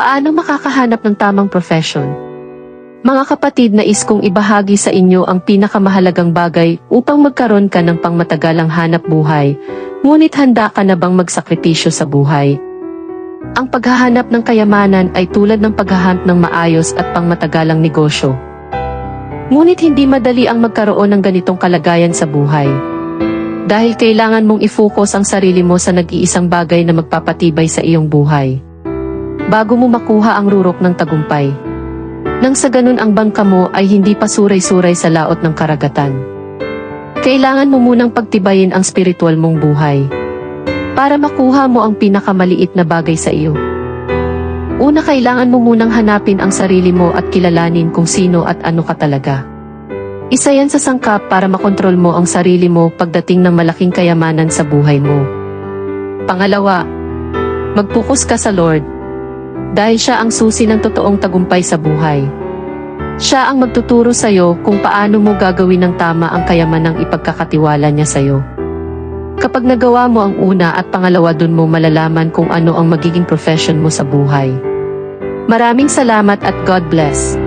Paano makakahanap ng tamang profession? Mga kapatid, nais kong ibahagi sa inyo ang pinakamahalagang bagay upang magkaroon ka ng pangmatagalang hanap buhay, ngunit handa ka na bang magsakripisyo sa buhay? Ang paghahanap ng kayamanan ay tulad ng paghahanap ng maayos at pangmatagalang negosyo. Ngunit hindi madali ang magkaroon ng ganitong kalagayan sa buhay. Dahil kailangan mong i-focus ang sarili mo sa nag-iisang bagay na magpapatibay sa iyong buhay, bago mo makuha ang rurok ng tagumpay. Nang sa ganun ang bangka mo ay hindi pa suray-suray sa laot ng karagatan. Kailangan mo munang pagtibayin ang spiritual mong buhay para makuha mo ang pinakamaliit na bagay sa iyo. Una, kailangan mo munang hanapin ang sarili mo at kilalanin kung sino at ano ka talaga. Isa yan sa sangkap para makontrol mo ang sarili mo pagdating ng malaking kayamanan sa buhay mo. Pangalawa, mag-focus ka sa Lord. Dahil siya ang susi ng totoong tagumpay sa buhay. Siya ang magtuturo sa iyo kung paano mo gagawin ng tama ang kayamanang ipagkakatiwala niya sa iyo. Kapag nagawa mo ang una at pangalawa, dun mo malalaman kung ano ang magiging profession mo sa buhay. Maraming salamat at God bless.